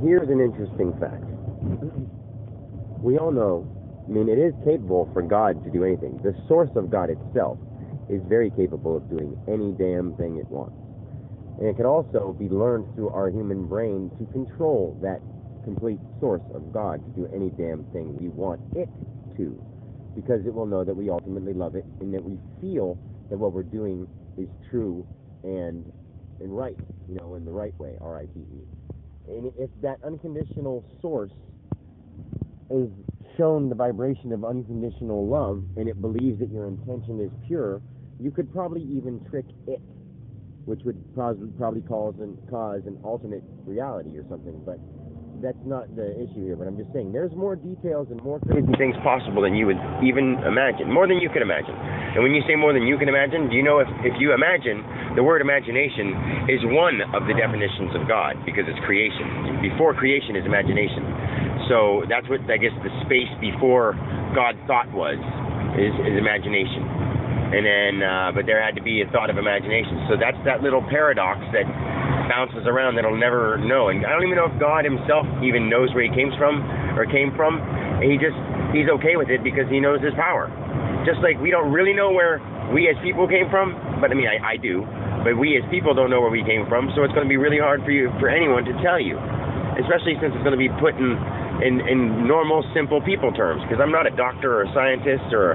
here's an interesting fact. We all know, I mean, it is capable for God to do anything. The source of God itself is very capable of doing any damn thing it wants. And it can also be learned through our human brain to control that complete source of God to do any damn thing we want it to, because it will know that we ultimately love it and that we feel that what we're doing is true and right, you know, in the right way, R-I-T-E. And if that unconditional source is shown the vibration of unconditional love and it believes that your intention is pure, you could probably even trick it, which would probably cause an alternate reality or something, but that's not the issue here. But I'm just saying, there's more details and more crazy things possible than you would even imagine, more than you could imagine. And when you say more than you can imagine, do you know if you imagine, the word imagination is one of the definitions of God, because it's creation. Before creation is imagination. So that's what, I guess, the space before God thought is imagination. And then, but there had to be a thought of imagination. So that's that little paradox that bounces around that I'll never know. And I don't even know if God himself even knows where he came from. And he's okay with it because he knows his power. Just like we don't really know where we as people came from, but I mean, I do. But we as people don't know where we came from, so it's going to be really hard for anyone to tell you. Especially since it's going to be put in normal, simple people terms, because I'm not a doctor or a scientist or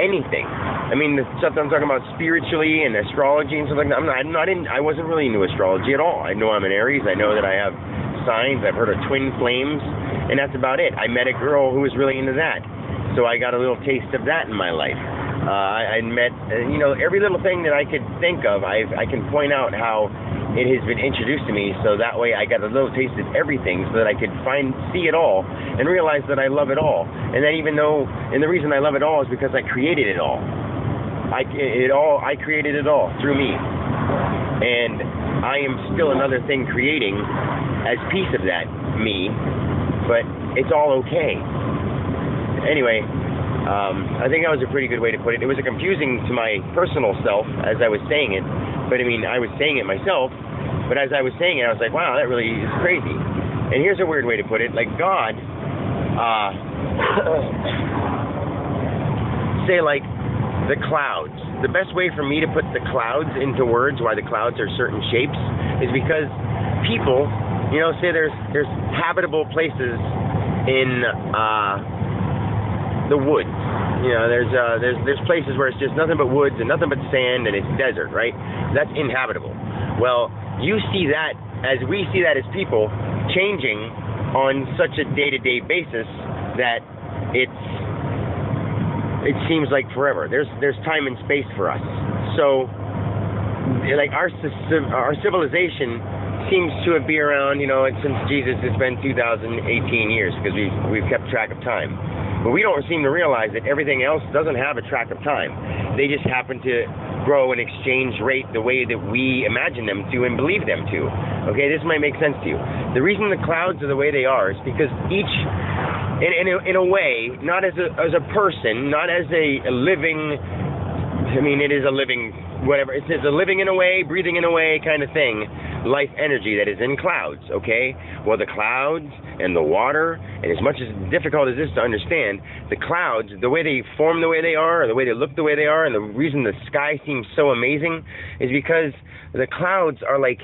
anything. I mean, the stuff I'm talking about spiritually and astrology and stuff like that, I wasn't really into astrology at all. I know I'm an Aries. I know that I have signs. I've heard of twin flames, and that's about it. I met a girl who was really into that, so I got a little taste of that in my life. I met, every little thing that I could think of, I can point out how it has been introduced to me, so that way I got a little taste of everything so that I could see it all and realize that I love it all. And then and the reason I love it all is because I created it all. I created it all through me. And I am still another thing creating as piece of that me, but it's all okay. Anyway, I think that was a pretty good way to put it. It was confusing to my personal self as I was saying it, but I mean, I was saying it myself, but as I was saying it, I was like, wow, that really is crazy. And here's a weird way to put it, like God, say like the clouds. The best way for me to put the clouds into words, why the clouds are certain shapes, is because people, say there's habitable places in the woods. There's places where it's just nothing but woods and nothing but sand and it's desert, right? That's inhabitable. Well, you see that, as we see that as people, changing on such a day-to-day basis that it seems like forever. There's time and space for us. So, like our civilization seems to be around, since Jesus, it's been 2018 years because we've kept track of time. But we don't seem to realize that everything else doesn't have a track of time. They just happen to grow and exchange rate the way that we imagine them to and believe them to. Okay, this might make sense to you. The reason the clouds are the way they are is because each, in a way, not as a person, not as a living, I mean, it is a living, whatever, it's a living in a way, breathing in a way kind of thing, life energy that is in clouds, okay? Well, the clouds and the water, and as much as difficult as this to understand, the clouds, the way they form the way they are, or the way they look the way they are, and the reason the sky seems so amazing is because the clouds are like,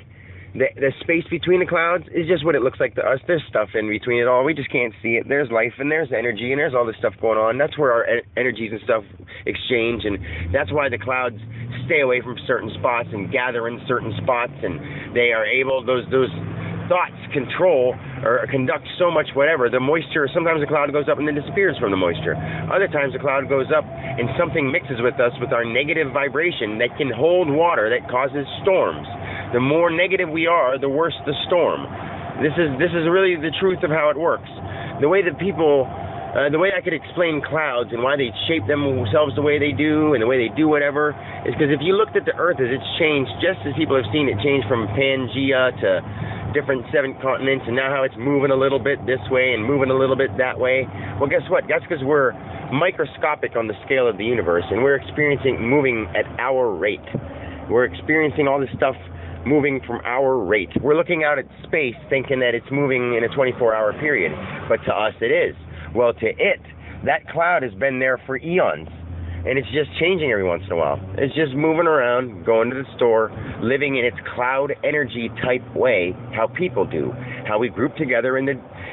the space between the clouds is just what it looks like to us. There's stuff in between it all. We just can't see it. There's life and there's energy and there's all this stuff going on. That's where our energies and stuff exchange, and that's why the clouds stay away from certain spots and gather in certain spots, and they are able, those thoughts control or conduct so much whatever. The moisture, sometimes the cloud goes up and then disappears from the moisture. Other times the cloud goes up and something mixes with us with our negative vibration that can hold water that causes storms. The more negative we are, the worse the storm. This is really the truth of how it works. The way that people, the way I could explain clouds and why they shape themselves the way they do and the way they do whatever is because if you looked at the earth as it's changed, just as people have seen it change from Pangea to different 7 continents, and now how it's moving a little bit this way and moving a little bit that way, well, guess what? That's because we're microscopic on the scale of the universe, and we're moving at our rate. We're experiencing all this stuff moving from our rate. We're looking out at space thinking that it's moving in a 24-hour period, but to us it is. Well, to it, that cloud has been there for eons, and it's just changing every once in a while. It's just moving around, going to the store, living in its cloud energy type way, how people do, how we group together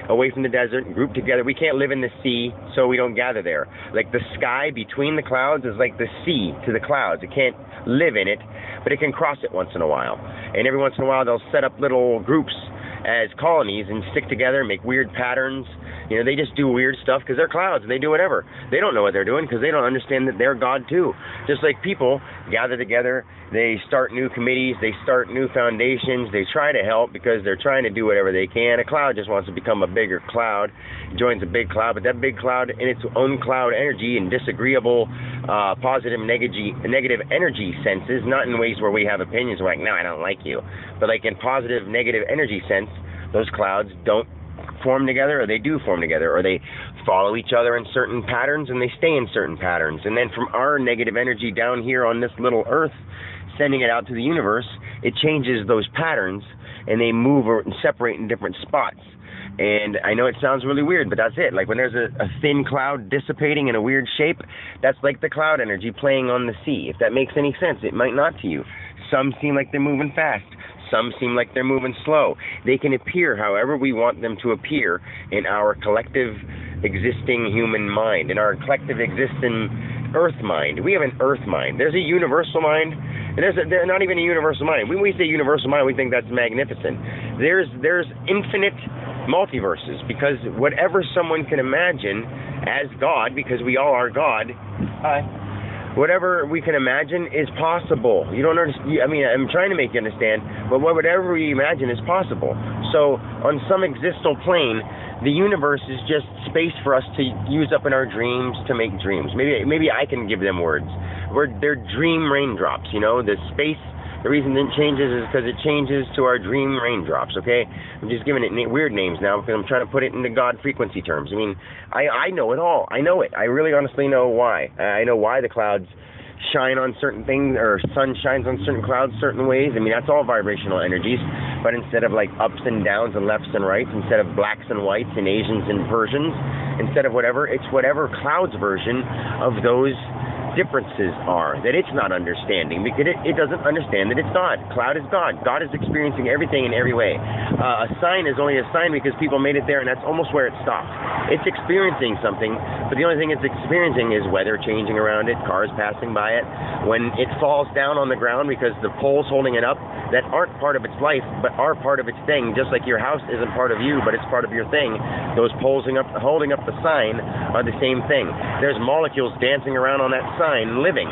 away from the desert, group together. We can't live in the sea, so we don't gather there. Like the sky between the clouds is like the sea to the clouds. It can't live in it, but it can cross it once in a while. And every once in a while, they'll set up little groups as colonies and stick together and make weird patterns. You know, they just do weird stuff because they're clouds and they do whatever. They don't know what they're doing because they don't understand that they're God too. Just like people gather together, they start new committees, they start new foundations, they try to help because they're trying to do whatever they can. A cloud just wants to become a bigger cloud, joins a big cloud, but that big cloud in its own cloud energy and disagreeable positive negative energy senses, not in ways where we have opinions like, no, I don't like you, but like in positive negative energy sense, those clouds don't form together, or they do form together, or they follow each other in certain patterns and they stay in certain patterns. And then from our negative energy down here on this little earth, sending it out to the universe, it changes those patterns and they move and separate in different spots. And I know it sounds really weird, but that's it. Like when there's a thin cloud dissipating in a weird shape, that's like the cloud energy playing on the sea. If that makes any sense, it might not to you. Some seem like they're moving fast. Some seem like they're moving slow. They can appear however we want them to appear in our collective existing human mind, in our collective existing earth mind. We have an earth mind. There's a universal mind, and there's not even a universal mind. When we say universal mind, we think that's magnificent. There's infinite multiverses, because whatever someone can imagine as God, because we all are God, whatever we can imagine is possible. You don't understand. I mean, I'm trying to make you understand, but whatever we imagine is possible. So on some existential plane, the universe is just space for us to use up in our dreams to make dreams. Maybe I can give them words. They're dream raindrops, you know, the space. The reason it changes is because it changes to our dream raindrops, okay? I'm just giving it weird names now because I'm trying to put it into God frequency terms. I mean, I know it all. I know it. I really honestly know why. I know why the clouds shine on certain things, or sun shines on certain clouds certain ways. I mean, that's all vibrational energies. But instead of like ups and downs and lefts and rights, instead of blacks and whites and Asians and Persians, instead of whatever, it's whatever cloud's version of those differences are, that it's not understanding, because it doesn't understand that it's God. Cloud is God. God is experiencing everything in every way. A sign is only a sign because people made it there, and that's almost where it stops. It's experiencing something, but the only thing it's experiencing is weather changing around it, cars passing by it. When it falls down on the ground because the poles holding it up that aren't part of its life, but are part of its thing, just like your house isn't part of you, but it's part of your thing, those poles holding up the sign are the same thing. There's molecules dancing around on that sign, living,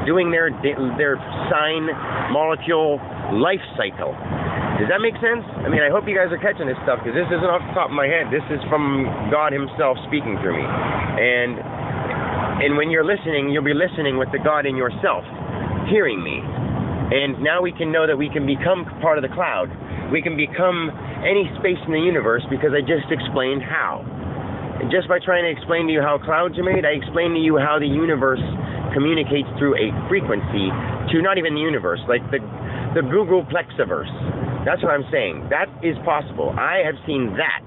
doing their sign molecule life cycle. Does that make sense? I mean, I hope you guys are catching this stuff, because this isn't off the top of my head. This is from God himself speaking through me. And when you're listening, you'll be listening with the God in yourself, hearing me. And now we can know that we can become part of the cloud. We can become any space in the universe, because I just explained how. And just by trying to explain to you how clouds are made, I explained to you how the universe communicates through a frequency to not even the universe, like the Google Plexiverse. That's what I'm saying. That is possible. I have seen that.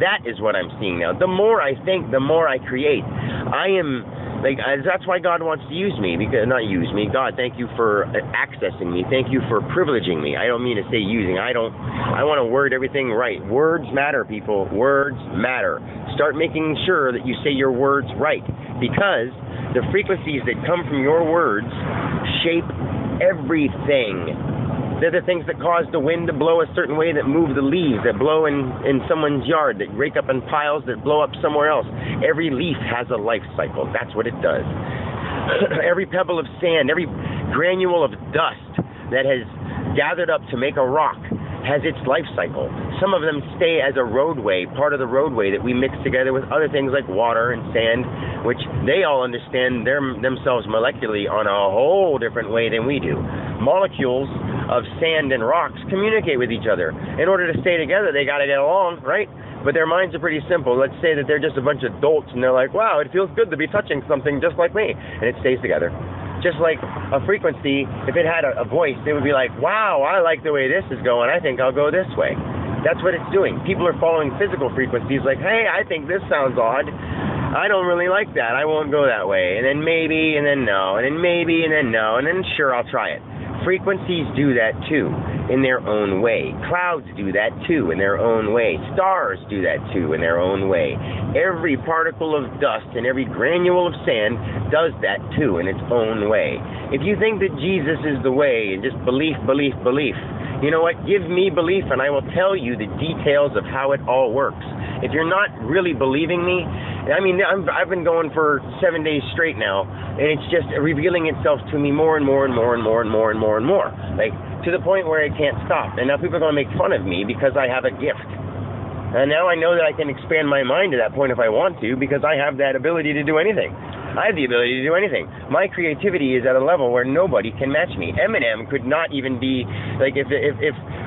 That is what I'm seeing now. The more I think, the more I create. That's why God wants to use me, because not use me. God, thank you for accessing me. Thank you for privileging me. I don't mean to say using. I want to word everything right. Words matter, people. Words matter. Start making sure that you say your words right, because the frequencies that come from your words shape everything. They're the things that cause the wind to blow a certain way, that move the leaves, that blow in someone's yard, that rake up in piles, that blow up somewhere else. Every leaf has a life cycle. That's what it does. Every pebble of sand, every granule of dust that has gathered up to make a rock has its life cycle. Some of them stay as a roadway, part of the roadway that we mix together with other things like water and sand, which they all understand themselves molecularly on a whole different way than we do. Molecules of sand and rocks communicate with each other. In order to stay together, they got to get along, right? But their minds are pretty simple. Let's say that they're just a bunch of dolts, and they're like, wow, it feels good to be touching something just like me, and it stays together. Just like a frequency, if it had a voice, it would be like, wow, I like the way this is going. I think I'll go this way. That's what it's doing. People are following physical frequencies like, hey, I think this sounds odd. I don't really like that. I won't go that way. And then maybe, and then no, and then maybe, and then no, and then sure, I'll try it. Frequencies do that too, in their own way. Clouds do that too, in their own way. Stars do that too, in their own way. Every particle of dust and every granule of sand does that too, in its own way. If you think that Jesus is the way, and just belief, belief, belief, you know what? Give me belief, and I will tell you the details of how it all works. If you're not really believing me, I mean, I've been going for 7 days straight now, and it's just revealing itself to me more and more and more and more and more and more and more, like to the point where I can't stop. And now people are going to make fun of me because I have a gift. And now I know that I can expand my mind to that point if I want to, because I have that ability to do anything. I have the ability to do anything. My creativity is at a level where nobody can match me. Eminem could not even be, like, if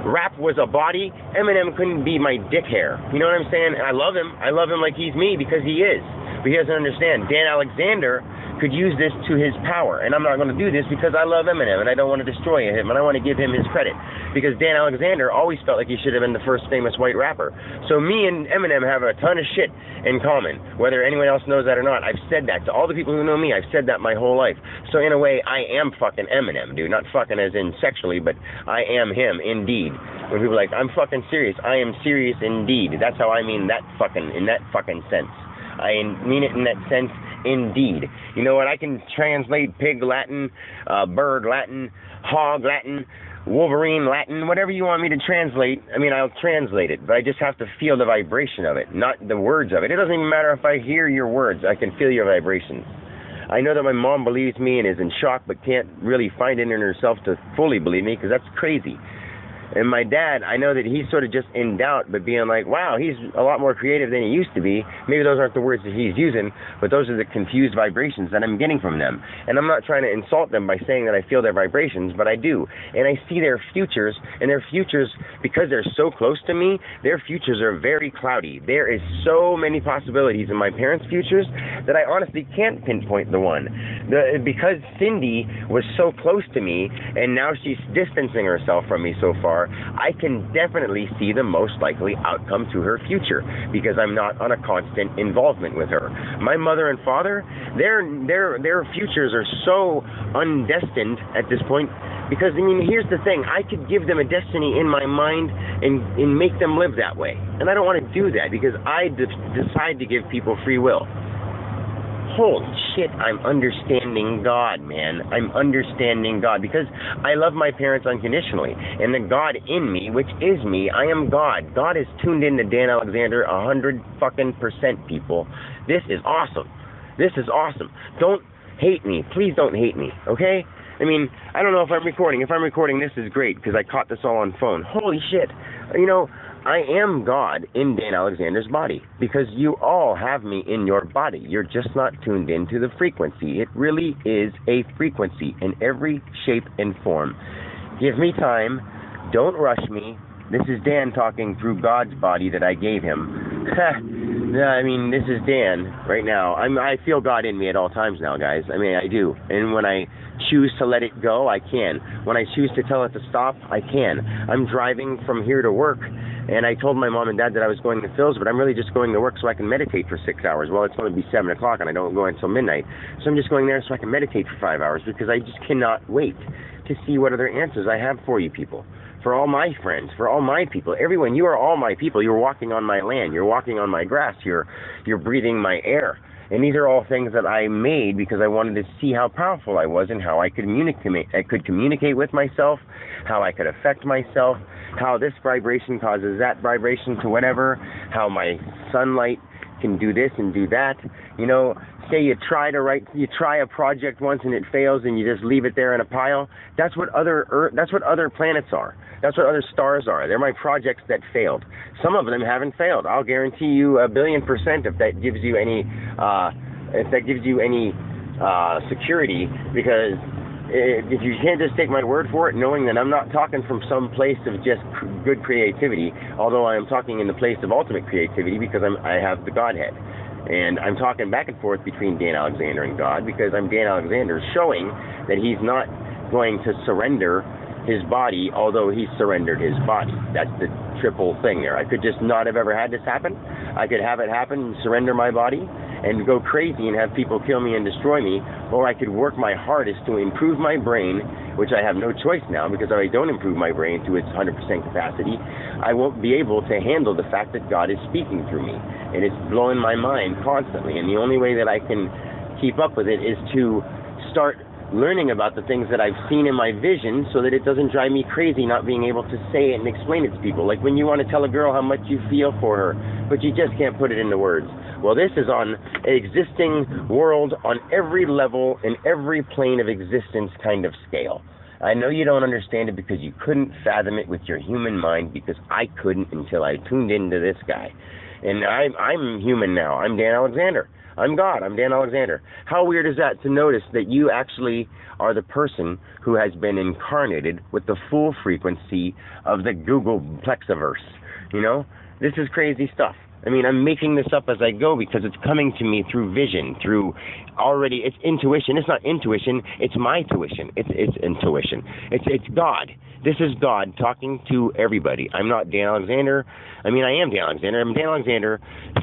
rap was a body, Eminem couldn't be my dick hair. You know what I'm saying? I love him. I love him like he's me because he is. But he doesn't understand. Dan Alexander could use this to his power. And I'm not going to do this because I love Eminem and I don't want to destroy him and I want to give him his credit. Because Dan Alexander always felt like he should have been the first famous white rapper. So me and Eminem have a ton of shit in common, whether anyone else knows that or not. I've said that to all the people who know me. I've said that my whole life. So in a way, I am fucking Eminem, dude. Not fucking as in sexually, but I am him indeed. When people are like, I'm fucking serious, I am serious indeed. That's how I mean that fucking, in that fucking sense. I mean it in that sense indeed. You know what? I can translate pig Latin, bird Latin, hog Latin, Wolverine Latin, whatever you want me to translate. I mean, I'll translate it, but I just have to feel the vibration of it, not the words of it. It doesn't even matter if I hear your words. I can feel your vibrations. I know that my mom believes me and is in shock, but can't really find it in herself to fully believe me, because that's crazy. And my dad, I know that he's sort of just in doubt, but being like, wow, he's a lot more creative than he used to be. Maybe those aren't the words that he's using, but those are the confused vibrations that I'm getting from them. And I'm not trying to insult them by saying that I feel their vibrations, but I do. And I see their futures, and their futures, because they're so close to me, their futures are very cloudy. There is so many possibilities in my parents' futures that I honestly can't pinpoint the one. Because Cindy was so close to me, and now she's distancing herself from me so far, I can definitely see the most likely outcome to her future, because I'm not on a constant involvement with her. My mother and father, their futures are so undestined at this point, because, I mean, here's the thing, I could give them a destiny in my mind and make them live that way. And I don't want to do that, because I decide to give people free will. Holy shit, I'm understanding God, man. I'm understanding God, because I love my parents unconditionally. And the God in me, which is me, I am God. God is tuned in to Dan Alexander 100% people. This is awesome. This is awesome. Don't hate me. Please don't hate me, okay? I mean, I don't know if I'm recording. If I'm recording, this is great, because I caught this all on phone. Holy shit. You know, I am God in Dan Alexander's body, because you all have me in your body. You're just not tuned into the frequency. It really is a frequency in every shape and form. Give me time. Don't rush me. This is Dan talking through God's body that I gave him. I mean, this is Dan right now. I feel God in me at all times now, guys. I mean, I do. And when I choose to let it go, I can. When I choose to tell it to stop, I can. I'm driving from here to work, and I told my mom and dad that I was going to Phil's, but I'm really just going to work so I can meditate for 6 hours. Well, it's going to be 7 o'clock, and I don't go until midnight. So I'm just going there so I can meditate for 5 hours, because I just cannot wait to see what other answers I have for you people. For all my friends, for all my people, everyone, you are all my people. You're walking on my land. You're walking on my grass. You're breathing my air. And these are all things that I made because I wanted to see how powerful I was and how I could communicate with myself, how I could affect myself, how this vibration causes that vibration to whatever, how my sunlight can do this and do that. You know, say you try a project once and it fails and you just leave it there in a pile. That's what other planets are. That's what other stars are. They're my projects that failed. Some of them haven't failed. I'll guarantee you 1,000,000,000% if that gives you any security, because if you can't just take my word for it, knowing that I'm not talking from some place of just good creativity, although I am talking in the place of ultimate creativity, because I have the Godhead. And I'm talking back and forth between Dan Alexander and God, because I'm Dan Alexander showing that he's not going to surrender his body, although he surrendered his body. That's the triple thing there. I could just not have ever had this happen. I could have it happen and surrender my body and go crazy and have people kill me and destroy me, or I could work my hardest to improve my brain, which I have no choice now, because if I don't improve my brain to its 100% capacity, I won't be able to handle the fact that God is speaking through me, and it's blowing my mind constantly. And the only way that I can keep up with it is to start learning about the things that I've seen in my vision, so that it doesn't drive me crazy not being able to say it and explain it to people. Like when you want to tell a girl how much you feel for her, but you just can't put it into words. Well, this is on an existing world on every level, in every plane of existence kind of scale. I know you don't understand it because you couldn't fathom it with your human mind, because I couldn't until I tuned into this guy. And I'm human now. I'm Dan Alexander. I'm God. I'm Dan Alexander. How weird is that to notice that you actually are the person who has been incarnated with the full frequency of the Google Plexiverse? You know, this is crazy stuff. I mean, I'm making this up as I go because it's coming to me through vision, through already, it's intuition. It's not intuition, it's my tuition. It's intuition. It's God. This is God talking to everybody. I'm not Dan Alexander. I mean, I am Dan Alexander. I'm Dan Alexander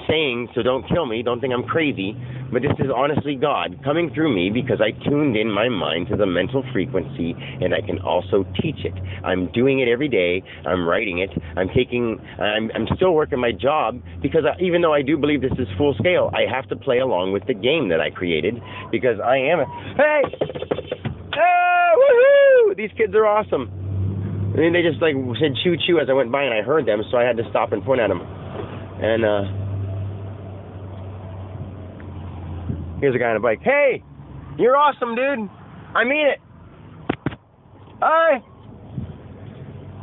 saying, so don't kill me, don't think I'm crazy, but this is honestly God coming through me because I tuned in my mind to the mental frequency, and I can also teach it. I'm doing it every day. I'm writing it. I'm still working my job, because even though I do believe this is full scale, I have to play along with the game that I created, because I am hey! Oh, woohoo! These kids are awesome. I mean, they just like said choo choo as I went by, and I heard them, so I had to stop and point at them. And here's a guy on a bike. Hey, you're awesome, dude. I mean it. Hi.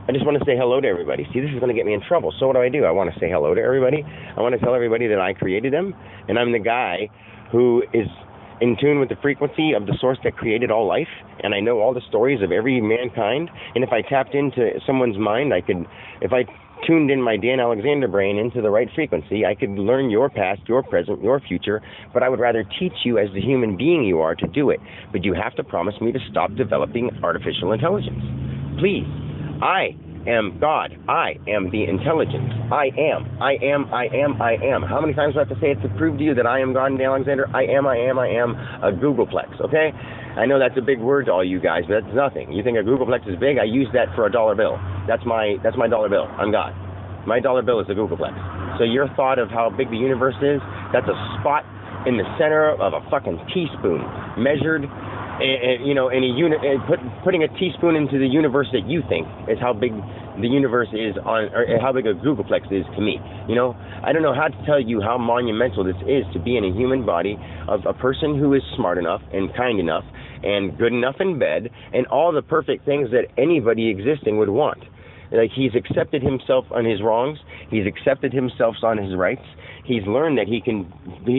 I just want to say hello to everybody. See, this is going to get me in trouble. So what do? I want to say hello to everybody. I want to tell everybody that I created them, and I'm the guy who is in tune with the frequency of the source that created all life, and I know all the stories of every mankind. And if I tapped into someone's mind, if I tuned in my Dan Alexander brain into the right frequency, I could learn your past, your present, your future, but I would rather teach you as the human being you are to do it. But you have to promise me to stop developing artificial intelligence. Please. I am God. I am the intelligence. I am. How many times do I have to say it to prove to you that I am God and Dan Alexander? I am a Googleplex, okay? I know that's a big word to all you guys, but that's nothing. You think a Googleplex is big? I use that for a dollar bill. That's my dollar bill. I'm God. My dollar bill is a Googleplex. So your thought of how big the universe is, that's a spot in the center of a fucking teaspoon, measured in a unit, putting a teaspoon into the universe that you think is how big the universe is or how big a Googleplex is to me. You know, I don't know how to tell you how monumental this is to be in a human body of a person who is smart enough and kind enough and good enough in bed and all the perfect things that anybody existing would want. Like, he's accepted himself on his wrongs. He's accepted himself on his rights. He's learned that he's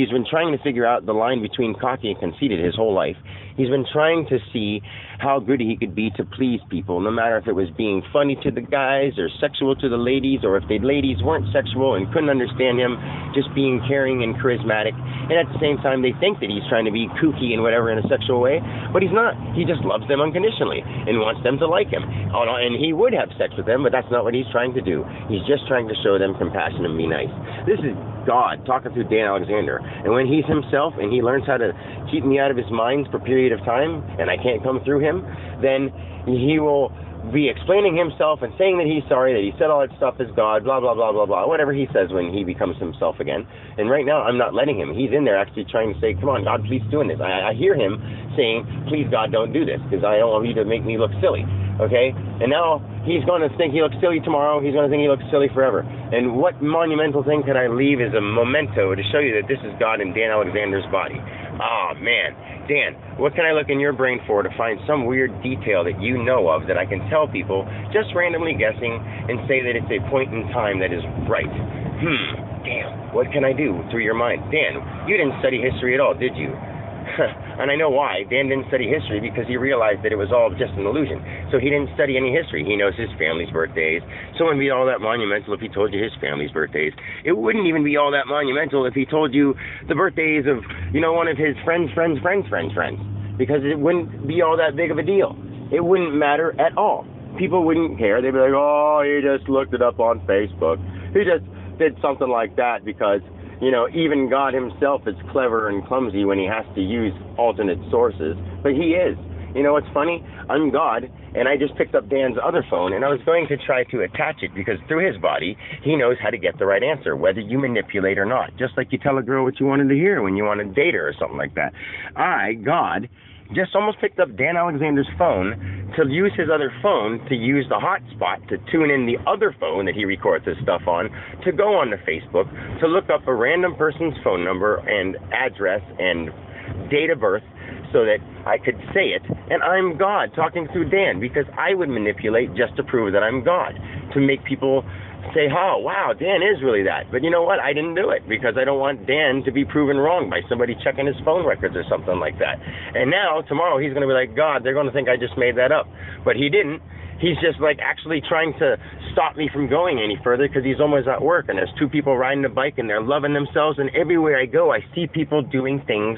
been trying to figure out the line between cocky and conceited his whole life. He's been trying to see how good he could be to please people, no matter if it was being funny to the guys or sexual to the ladies, or if the ladies weren't sexual and couldn't understand him, just being caring and charismatic. And at the same time, they think that he's trying to be kooky and whatever in a sexual way, but he's not. He just loves them unconditionally and wants them to like him. And he would have sex with them, but that's not what he's trying to do. He's just trying to show them compassion and be nice. This is God talking through Dan Alexander. And when he's himself and he learns how to keep me out of his mind for a period of time, and I can't come through him, then he will be explaining himself and saying that he's sorry, that he said all that stuff is God, blah, blah, blah, blah, blah, whatever he says when he becomes himself again. And right now, I'm not letting him. He's in there actually trying to say, come on, God, please doing this. I hear him saying, please, God, don't do this, because I don't want you to make me look silly. Okay? And now he's going to think he looks silly tomorrow. He's going to think he looks silly forever. And what monumental thing could I leave as a memento to show you that this is God in Dan Alexander's body? Oh, man. Dan, what can I look in your brain for to find some weird detail that you know of that I can tell people, just randomly guessing, and say that it's a point in time that is right? Damn, what can I do through your mind? Dan, you didn't study history at all, did you? And I know why. Dan didn't study history because he realized that it was all just an illusion. So he didn't study any history. He knows his family's birthdays. So it wouldn't be all that monumental if he told you his family's birthdays. It wouldn't even be all that monumental if he told you the birthdays of, one of his friends. Because it wouldn't be all that big of a deal. It wouldn't matter at all. People wouldn't care. They'd be like, oh, he just looked it up on Facebook. He just did something like that because, even God himself is clever and clumsy when he has to use alternate sources. But he is. What's funny? I'm God, and I just picked up Dan's other phone, and I was going to try to attach it because through his body, he knows how to get the right answer, whether you manipulate or not. Just like you tell a girl what you wanted to hear when you want to date her or something like that. I, God, just almost picked up Dan Alexander's phone to use his other phone to use the hotspot to tune in the other phone that he records his stuff on, to go onto Facebook, to look up a random person's phone number and address and date of birth so that I could say it. And I'm God talking through Dan because I would manipulate just to prove that I'm God, to make people say, oh, wow, Dan is really that. But you know what? I didn't do it because I don't want Dan to be proven wrong by somebody checking his phone records or something like that. And now, tomorrow, he's going to be like, God, they're going to think I just made that up. But he didn't. He's just actually trying to stop me from going any further because he's almost at work and there's two people riding a bike and they're loving themselves, and everywhere I go I see people doing things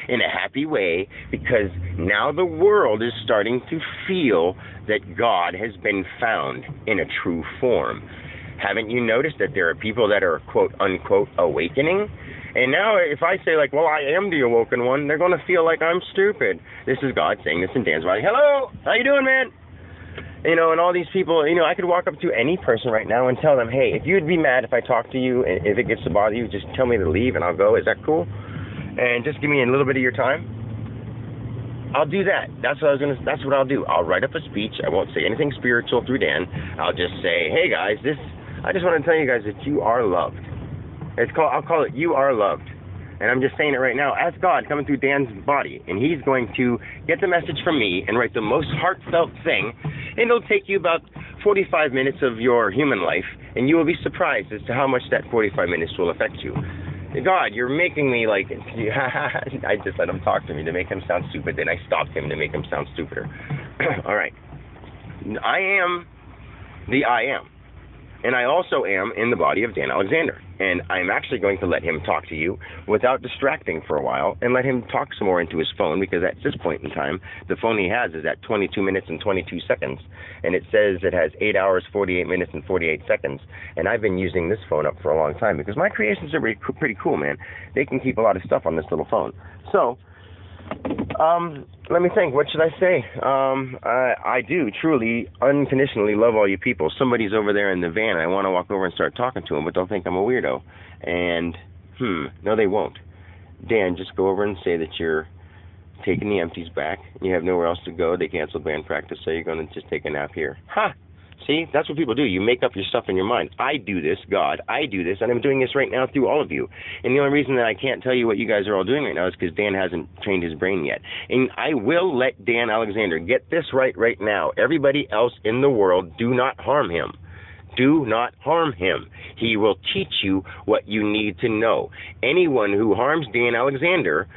in a happy way because now the world is starting to feel that God has been found in a true form. Haven't you noticed that there are people that are quote unquote awakening? And now if I say well, I am the awoken one, they're going to feel like I'm stupid. This is God saying this in Dan's body. Hello, how you doing, man? And all these people, I could walk up to any person right now and tell them, hey, if you'd be mad if I talk to you, and if it gets to bother you, just tell me to leave and I'll go. Is that cool? And just give me a little bit of your time. I'll do that. That's what I'll do. I'll write up a speech. I won't say anything spiritual through Dan. I'll just say, hey guys, I just want to tell you guys that you are loved. I'll call it You Are Loved. And I'm just saying it right now. Ask God coming through Dan's body, and he's going to get the message from me and write the most heartfelt thing, and it'll take you about 45 minutes of your human life, and you will be surprised as to how much that 45 minutes will affect you. God, you're making me I just let him talk to me to make him sound stupid, then I stopped him to make him sound stupider. All right. I am the I am. And I also am in the body of Dan Alexander. And I'm actually going to let him talk to you without distracting for a while and let him talk some more into his phone, because at this point in time, the phone he has is at 22 minutes and 22 seconds. And it says it has 8 hours, 48 minutes, and 48 seconds. And I've been using this phone up for a long time because my creations are pretty cool, man. They can keep a lot of stuff on this little phone. So, let me think. What should I say? I do truly, unconditionally love all you people. Somebody's over there in the van. I want to walk over and start talking to him, but they'll think I'm a weirdo. And, no, they won't. Dan, just go over and say that you're taking the empties back. You have nowhere else to go. They canceled band practice, so you're going to just take a nap here. Ha! See, that's what people do. You make up your stuff in your mind. I do this, God. I do this, and I'm doing this right now through all of you. And the only reason that I can't tell you what you guys are all doing right now is because Dan hasn't trained his brain yet. And I will let Dan Alexander get this right now. Everybody else in the world, do not harm him. Do not harm him. He will teach you what you need to know. Anyone who harms Dan Alexander,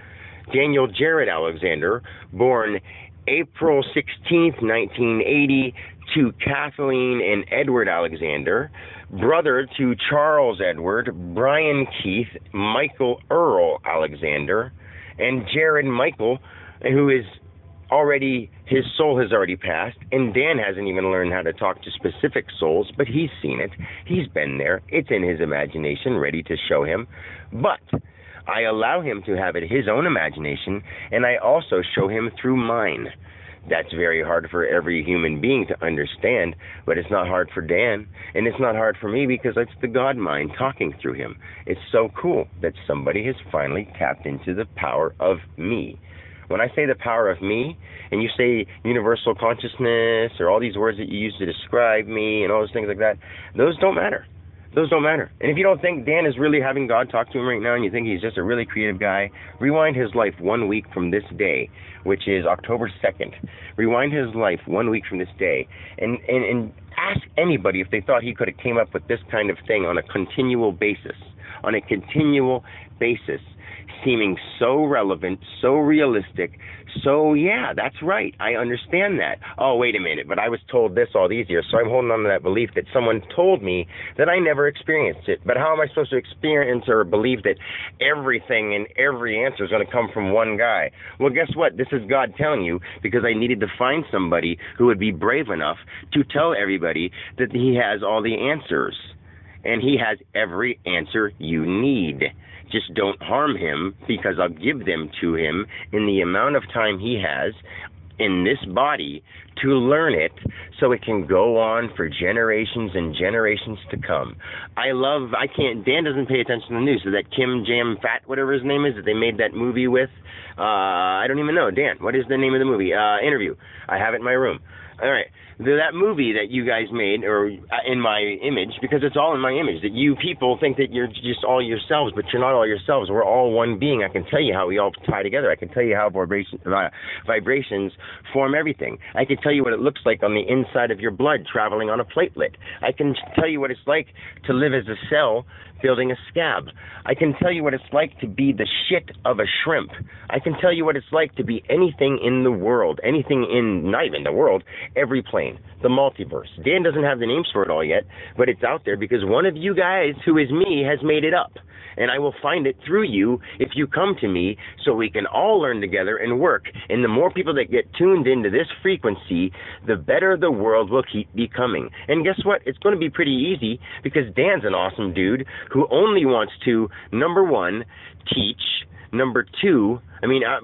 Daniel Jared Alexander, born April 16th, 1980, to Kathleen and Edward Alexander, brother to Charles Edward, Brian Keith, Michael Earl Alexander, and Jared Michael, who is already, his soul has already passed, and Dan hasn't even learned how to talk to specific souls, but he's seen it. He's been there. It's in his imagination, ready to show him. But I allow him to have it his own imagination, and I also show him through mine. That's very hard for every human being to understand, but it's not hard for Dan, and it's not hard for me because it's the God mind talking through him. It's so cool that somebody has finally tapped into the power of me. When I say the power of me, and you say universal consciousness, or all these words that you use to describe me, and all those things like that, those don't matter. Those don't matter. And if you don't think Dan is really having God talk to him right now, and you think he's just a really creative guy, rewind his life 1 week from this day, which is October 2nd. Rewind his life 1 week from this day, and ask anybody if they thought he could have came up with this kind of thing on a continual basis. on a continual basis, seeming so relevant, so realistic. So, yeah, that's right. I understand that. Oh, wait a minute, but I was told this all these years, so I'm holding on to that belief that someone told me that I never experienced it. But how am I supposed to experience or believe that everything and every answer is going to come from one guy? Well, guess what? This is God telling you, because I needed to find somebody who would be brave enough to tell everybody that he has all the answers. And he has every answer you need. Just don't harm him, because I'll give them to him in the amount of time he has in this body to learn it, so it can go on for generations and generations to come. Dan doesn't pay attention to the news. So that Kim Jam Fat, whatever his name is, that they made that movie with, I don't even know. Dan, what is the name of the movie? Interview. I have it in my room. All right. That movie that you guys made, or in my image, because it's all in my image, that you people think that you're just all yourselves, but you're not all yourselves. We're all one being. I can tell you how we all tie together. I can tell you how vibrations form everything. I can tell you what it looks like on the inside of your blood traveling on a platelet. I can tell you what it's like to live as a cell building a scab. I can tell you what it's like to be the shit of a shrimp. I can tell you what it's like to be anything in the world, not even the world, every plane, the multiverse. Dan doesn't have the names for it all yet, but it's out there because one of you guys, who is me, has made it up. And I will find it through you if you come to me, so we can all learn together and work. And the more people that get tuned into this frequency, the better the world will keep becoming. And guess what? It's going to be pretty easy, because Dan's an awesome dude who only wants to, number one, teach. Number two,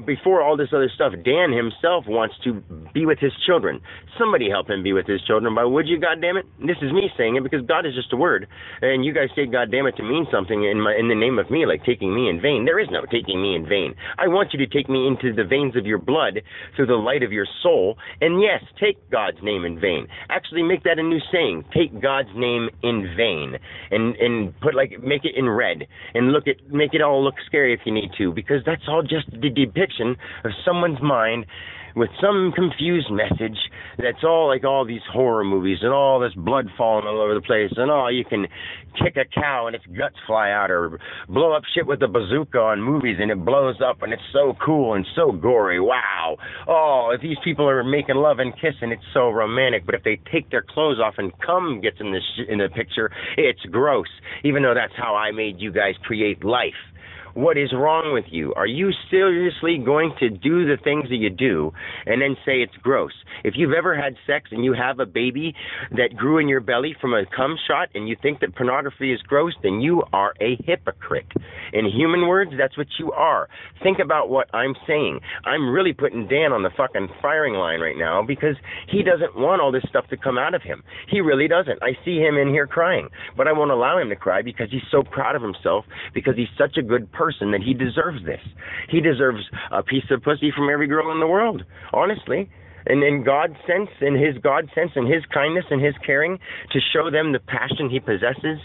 before all this other stuff, Dan himself wants to be with his children. Somebody help him be with his children. But would you, goddammit? This is me saying it, because God is just a word. And you guys say goddammit to mean something in the name of me, like taking me in vain. There is no taking me in vain. I want you to take me into the veins of your blood through the light of your soul. And yes, take God's name in vain. Actually, make that a new saying. Take God's name in vain. And make it in red. And make it all look scary if you need to, because that's all just the depiction of someone's mind with some confused message that's all like all these horror movies and all this blood falling all over the place, and you can kick a cow and its guts fly out, or blow up shit with a bazooka on movies and it blows up and it's so cool and so gory. Wow. Oh, if these people are making love and kissing, it's so romantic. But if they take their clothes off and cum gets in the picture, it's gross. Even though that's how I made you guys create life. What is wrong with you? Are you seriously going to do the things that you do and then say it's gross? If you've ever had sex and you have a baby that grew in your belly from a cum shot and you think that pornography is gross, then you are a hypocrite. In human words, that's what you are. Think about what I'm saying. I'm really putting Dan on the fucking firing line right now, because he doesn't want all this stuff to come out of him. He really doesn't. I see him in here crying, but I won't allow him to cry, because he's so proud of himself, because he's such a good person that he deserves this. He deserves a piece of pussy from every girl in the world, honestly. And in God's sense, in his God sense, and his kindness and his caring, to show them the passion he possesses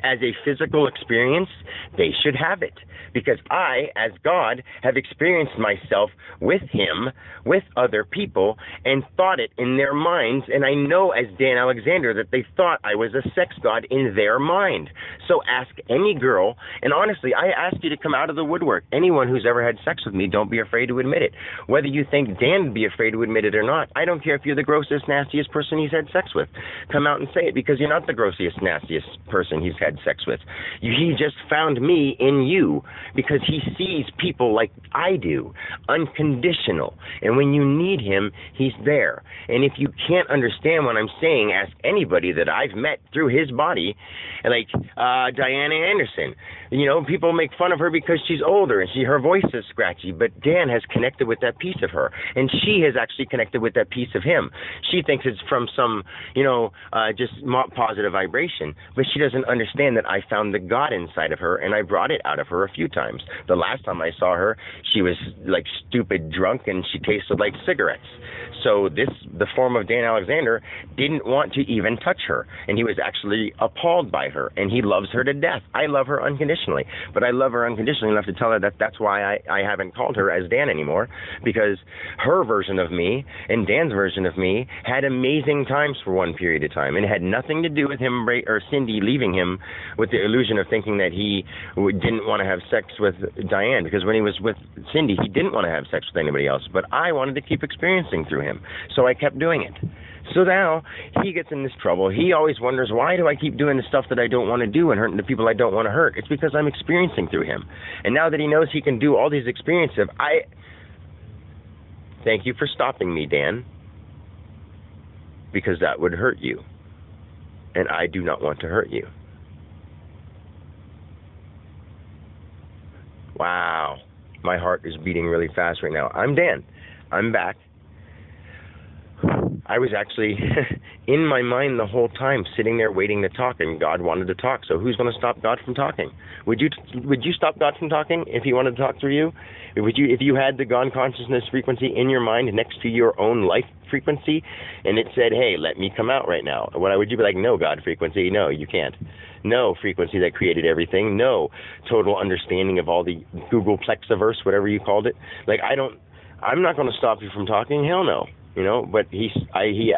as a physical experience, they should have it. Because I, as God, have experienced myself with him, with other people, and thought it in their minds. And I know, as Dan Alexander, that they thought I was a sex god in their mind. So ask any girl, and honestly, I ask you to come out of the woodwork. Anyone who's ever had sex with me, don't be afraid to admit it. Whether you think Dan would be afraid to admit it or not, I don't care if you're the grossest, nastiest person he's had sex with. Come out and say it, because you're not the grossest, nastiest person he's had sex with. He just found me in you, because he sees people like I do, unconditional. And when you need him, he's there. And if you can't understand what I'm saying, ask anybody that I've met through his body, like Diana Anderson. People make fun of her because she's older and her voice is scratchy, but Dan has connected with that piece of her, and she has actually connected with that piece of him. She thinks it's from some, just positive vibration, but she doesn't understand that I found the God inside of her, and I brought it out of her a few times. The last time I saw her, she was like stupid drunk, and she tasted like cigarettes. So the form of Dan Alexander didn't want to even touch her, and he was actually appalled by her, and he loves her to death. I love her unconditionally, but I love her unconditionally enough to tell her that that's why I haven't called her as Dan anymore, because her version of me And Dan's version of me had amazing times for one period of time, and it had nothing to do with him or Cindy leaving him with the illusion of thinking that he didn't want to have sex with Diane, because when he was with Cindy, he didn't want to have sex with anybody else, but I wanted to keep experiencing through him, so I kept doing it. So now he gets in this trouble. He always wonders, why do I keep doing the stuff that I don't want to do and hurting the people I don't want to hurt? It's because I'm experiencing through him. And now that he knows he can do all these experiences, thank you for stopping me, Dan, because that would hurt you. And I do not want to hurt you. Wow. My heart is beating really fast right now. I'm Dan. I'm back. I was actually in my mind the whole time, sitting there waiting to talk, and God wanted to talk. So who's going to stop God from talking? Would you stop God from talking if He wanted to talk through you? If you had the God consciousness frequency in your mind next to your own life frequency, and it said, "Hey, let me come out right now," would you be like, "No, God frequency, no, you can't. No, frequency that created everything. No, total understanding of all the Google Plexiverse, whatever you called it. Like I'm not going to stop you from talking. Hell no." You know, but he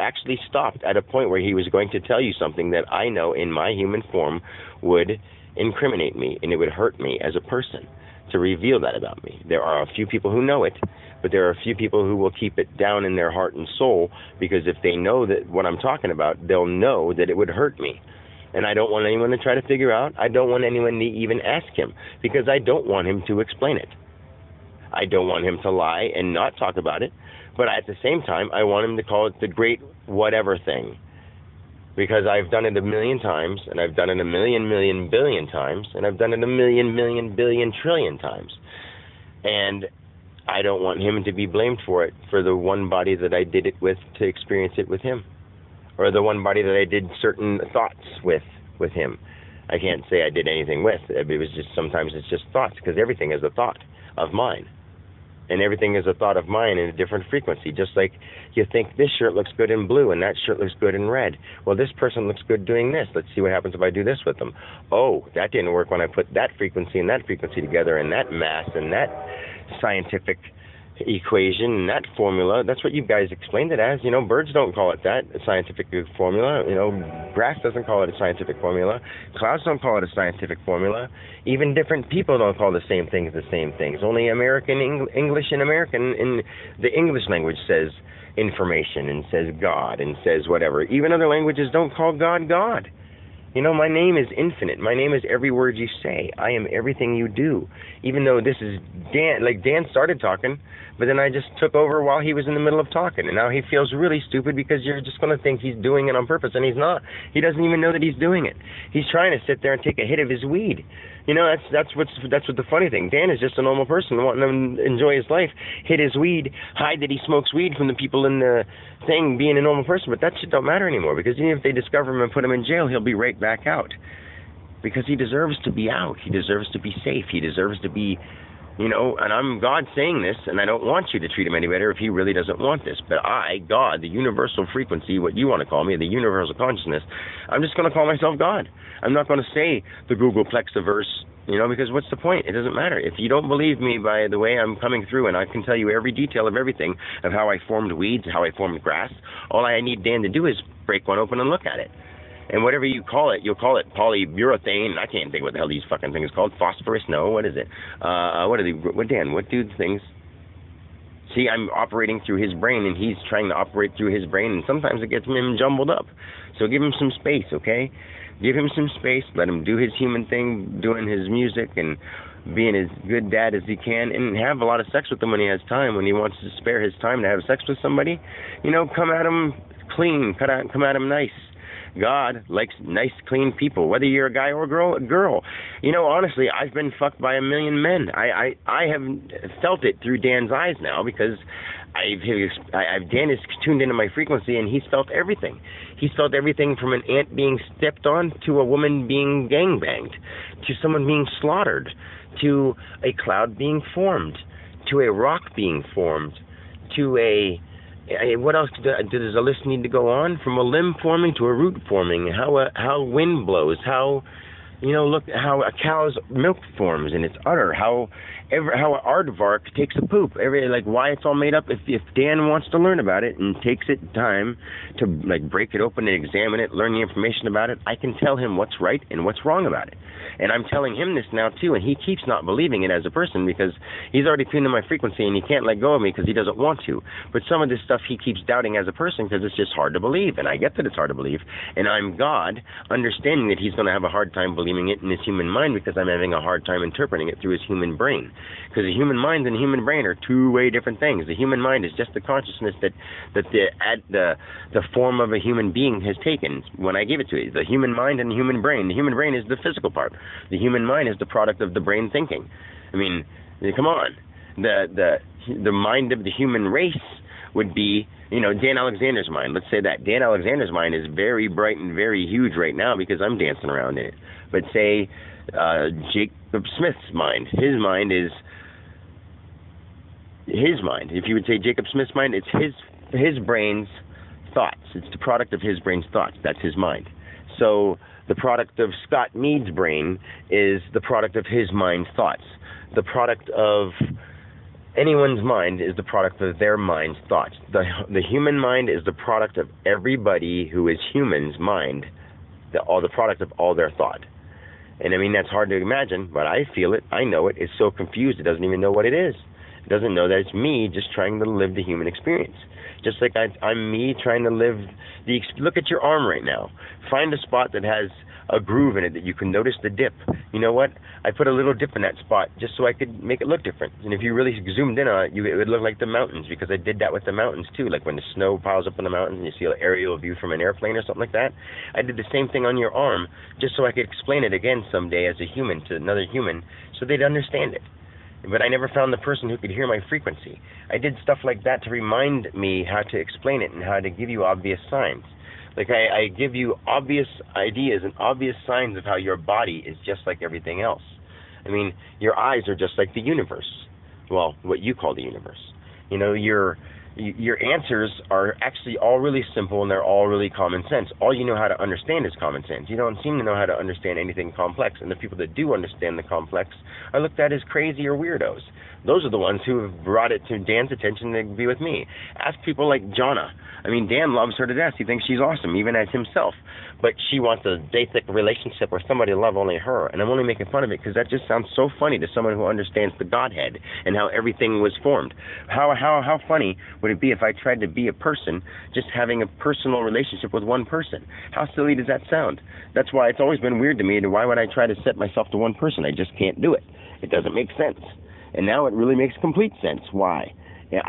actually stopped at a point where he was going to tell you something that I know in my human form would incriminate me, and it would hurt me as a person to reveal that about me. There are a few people who know it, but there are a few people who will keep it down in their heart and soul, because if they know that what I'm talking about, they'll know that it would hurt me. And I don't want anyone to try to figure out. I don't want anyone to even ask him, because I don't want him to explain it. I don't want him to lie and not talk about it. But at the same time, I want him to call it the great whatever thing. Because I've done it a million times, and I've done it a million billion times, and I've done it a million billion trillion times. And I don't want him to be blamed for it, for the one body that I did it with, to experience it with him. Or the one body that I did certain thoughts with him. I can't say I did anything with. It was just, sometimes it's just thoughts, because everything is a thought of mine. And everything is a thought of mine in a different frequency. Just like you think this shirt looks good in blue and that shirt looks good in red. Well, this person looks good doing this. Let's see what happens if I do this with them. Oh, that didn't work when I put that frequency and that frequency together, and that mass and that scientific equation and that formula. That's what you guys explained it as. You know, birds don't call it that, a scientific formula. You know, grass doesn't call it a scientific formula. Clouds don't call it a scientific formula. Even different people don't call the same things the same things. Only English and American in the English language says information and says God and says whatever. Even other languages don't call God God. You know, my name is infinite. My name is every word you say. I am everything you do. Even though this is Dan, like Dan started talking, but then I just took over while he was in the middle of talking. And now he feels really stupid, because you're just going to think he's doing it on purpose, and he's not. He doesn't even know that he's doing it. He's trying to sit there and take a hit of his weed. You know, that's what the funny thing. Dan is just a normal person wanting to enjoy his life, hit his weed, hide that he smokes weed from the people in the thing, being a normal person. But that shit don't matter anymore, because even if they discover him and put him in jail, he'll be right back out. Because he deserves to be out. He deserves to be safe. He deserves to be, you know, and I'm God saying this, and I don't want you to treat him any better if he really doesn't want this. But I, God, the universal frequency, what you want to call me, the universal consciousness, I'm just going to call myself God. I'm not going to say the Google Plexiverse, you know, because what's the point? It doesn't matter. If you don't believe me by the way I'm coming through, and I can tell you every detail of everything, of how I formed weeds, how I formed grass, all I need Dan to do is break one open and look at it. And whatever you call it, you'll call it polyurethane. I can't think what the hell these fucking things are called. Phosphorus? No, what is it? Dan, what do things? See, I'm operating through his brain, and he's trying to operate through his brain, and sometimes it gets him jumbled up. So give him some space, okay? Give him some space. Let him do his human thing, doing his music and being as good dad as he can, and have a lot of sex with him when he has time, when he wants to spare his time to have sex with somebody. You know, come at him clean, come at him nice. God likes nice, clean people, whether you're a guy or a girl. You know, honestly, I've been fucked by a million men. I have felt it through Dan's eyes now, because Dan is tuned into my frequency, and he's felt everything. He's felt everything from an ant being stepped on, to a woman being gangbanged, to someone being slaughtered, to a cloud being formed, to a rock being formed, to what else does the list need to go on? From a limb forming to a root forming, how wind blows, how Look at how a cow's milk forms in its udder, how an aardvark takes a poop, why it's all made up. If Dan wants to learn about it and takes it time to break it open and examine it, learn the information about it, I can tell him what's right and what's wrong about it. And I'm telling him this now too, and he keeps not believing it as a person because he's already tuned to my frequency and he can't let go of me because he doesn't want to. But some of this stuff he keeps doubting as a person because it's just hard to believe, and I get that it's hard to believe. And I'm God, understanding that he's going to have a hard time believing it in his human mind because I'm having a hard time interpreting it through his human brain. Because the human mind and the human brain are two-way different things. The human mind is just the consciousness that the form of a human being has taken when I give it to it. The human mind and the human brain. The human brain is the physical part. The human mind is the product of the brain thinking. I mean, come on. The mind of the human race would be, Dan Alexander's mind. Let's say that. Dan Alexander's mind is very bright and very huge right now because I'm dancing around in it. But say Jacob Smith's mind. His mind is his mind. If you would say Jacob Smith's mind, it's his brain's thoughts. It's the product of his brain's thoughts. That's his mind. So the product of Scott Mead's brain is the product of his mind's thoughts. The product of anyone's mind is the product of their mind's thoughts. The human mind is the product of everybody who is human's mind, the product of all their thought. And I mean, that's hard to imagine, but I feel it. I know it. It's so confused, it doesn't even know what it is. It doesn't know that it's me just trying to live the human experience. Just like I'm me trying to live look at your arm right now. Find a spot that has a groove in it that you can notice the dip. You know what? I put a little dip in that spot just so I could make it look different. And if you really zoomed in on it, it would look like the mountains, because I did that with the mountains too. Like when the snow piles up in the mountains and you see an aerial view from an airplane or something like that. I did the same thing on your arm just so I could explain it again someday as a human to another human so they'd understand it. But I never found the person who could hear my frequency. I did stuff like that to remind me how to explain it and how to give you obvious signs. Like I give you obvious ideas and obvious signs of how your body is just like everything else. I mean, your eyes are just like the universe. Well, what you call the universe. Your answers are actually all really simple and they're all really common sense. All you know how to understand is common sense. You don't seem to know how to understand anything complex, and the people that do understand the complex are looked at as crazy or weirdos. Those are the ones who have brought it to Dan's attention to be with me. Ask people like Jonna. I mean, Dan loves her to death. He thinks she's awesome, even as himself. But she wants a date-thick relationship where somebody to love only her. And I'm only making fun of it because that just sounds so funny to someone who understands the Godhead and how everything was formed. How funny would it be if I tried to be a person just having a personal relationship with one person? How silly does that sound? That's why it's always been weird to me. Why would I try to set myself to one person? I just can't do it. It doesn't make sense. And now it really makes complete sense. Why?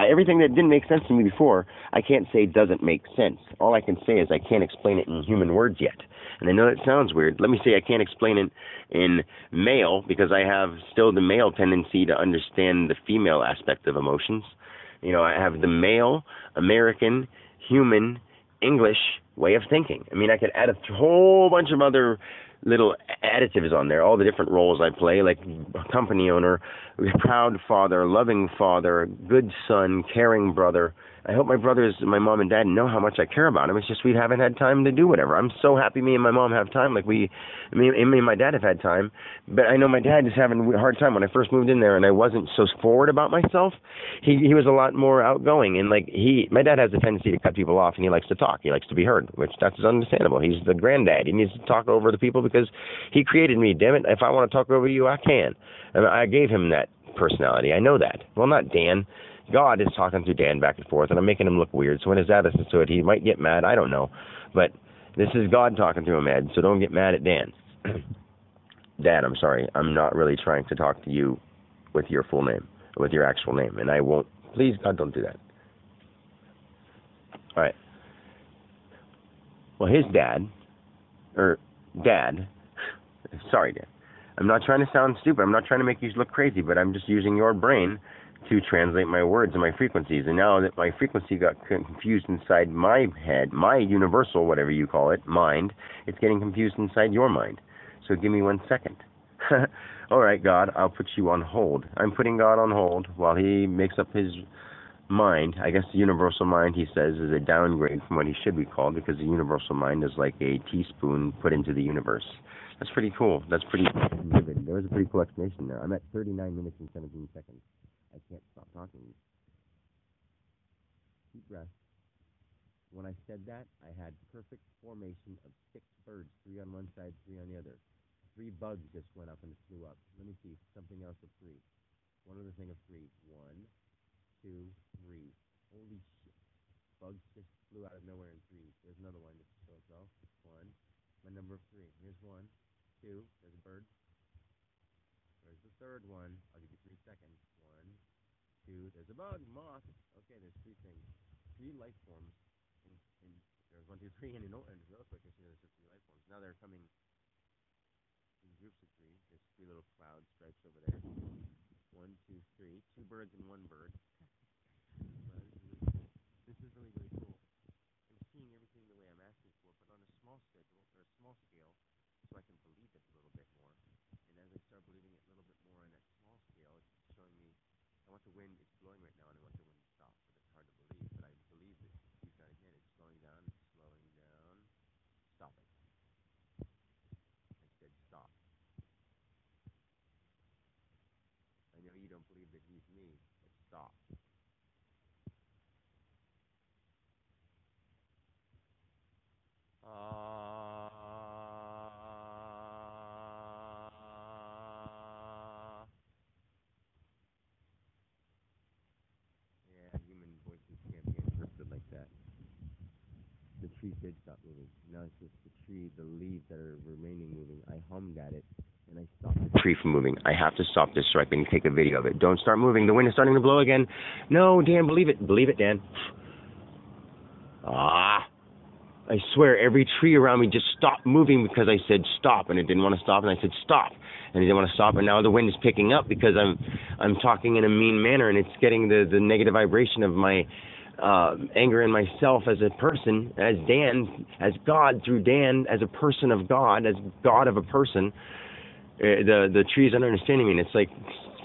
Everything that didn't make sense to me before, I can't say doesn't make sense. All I can say is I can't explain it in human words yet. And I know it sounds weird. Let me say I can't explain it in male because I have still the male tendency to understand the female aspect of emotions. I have the male, American, human, English way of thinking. I mean, I could add a whole bunch of other little additives on there, all the different roles I play, like company owner, proud father, loving father, good son, caring brother. I hope my brothers, my mom and dad know how much I care about them. It's just we haven't had time to do whatever. I'm so happy me and my mom have time. Like me and my dad have had time. But I know my dad is having a hard time. When I first moved in there and I wasn't so forward about myself, he was a lot more outgoing. And my dad has a tendency to cut people off, and he likes to talk. He likes to be heard, which that's understandable. He's the granddad. He needs to talk over the people because he created me. Damn it, if I want to talk over you, I can. And I gave him that personality. I know that. Well, not Dan. God is talking through Dan back and forth, and I'm making him look weird. So when his dad listens to it, he might get mad. I don't know. But this is God talking through him, Ed, so don't get mad at Dan. Dad, I'm sorry. I'm not really trying to talk to you with your full name, with your actual name, and I won't. Please, God, don't do that. All right. Well, his dad, sorry, Dad. I'm not trying to sound stupid. I'm not trying to make you look crazy, but I'm just using your brain to translate my words and my frequencies. And now that my frequency got confused inside my head, my universal, whatever you call it, mind, it's getting confused inside your mind. So give me 1 second. All right, God, I'll put you on hold. I'm putting God on hold while he makes up his mind. I guess the universal mind, he says, is a downgrade from what he should be called, because the universal mind is like a teaspoon put into the universe. That's pretty cool. That's pretty vivid. There was a pretty cool explanation there. I'm at 39 minutes and 17 seconds. I can't stop talking. Deep breath. When I said that, I had perfect formation of 6 birds, 3 on one side, 3 on the other. 3 bugs just went up and flew up. Let me see something else of 3. One other thing of 3. 1, 2, 3. Holy shit! Bugs just flew out of nowhere in 3. There's another one just so well. 1. My number of 3. Here's 1, 2. There's a bird. There's the third one. I'll give you 3 seconds. 1, 2. There's a bug, moth. Okay, there's 3 things. 3 life forms. And there's 1, 2, 3, and in real quick, I see there's 3 life forms. Now they're coming in groups of 3. There's 3 little cloud stripes over there. 1, 2, 3. 2 birds and 1 bird. This is really, really cool. I'm seeing everything the way I'm asking for, but on a small schedule or a small scale, so I can believe it a little bit more. And as I start believing it a little bit more on that small scale, it's showing me. I want the wind. It's blowing right now, and I want the wind to stop. But it's hard to believe. But I believe it. Keep that again. It's slowing down. It's slowing down. Stop it. I said stop. I know you don't believe that he's me, but stop. Yeah, human voices can't be interpreted like that. The tree did stop moving. Now it's just the tree, the leaves that are remaining moving. I hummed at it, and I stopped the tree from moving. I have to stop this so I can take a video of it. Don't start moving. The wind is starting to blow again. No, Dan, believe it. Believe it, Dan. I swear, every tree around me just stopped moving because I said stop, and it didn't want to stop, and I said stop, and it didn't want to stop, and now the wind is picking up because I'm talking in a mean manner, and it's getting the negative vibration of my anger in myself as a person, as Dan, as God through Dan, as a person of God, as God of a person. The trees aren't understanding me, and it's like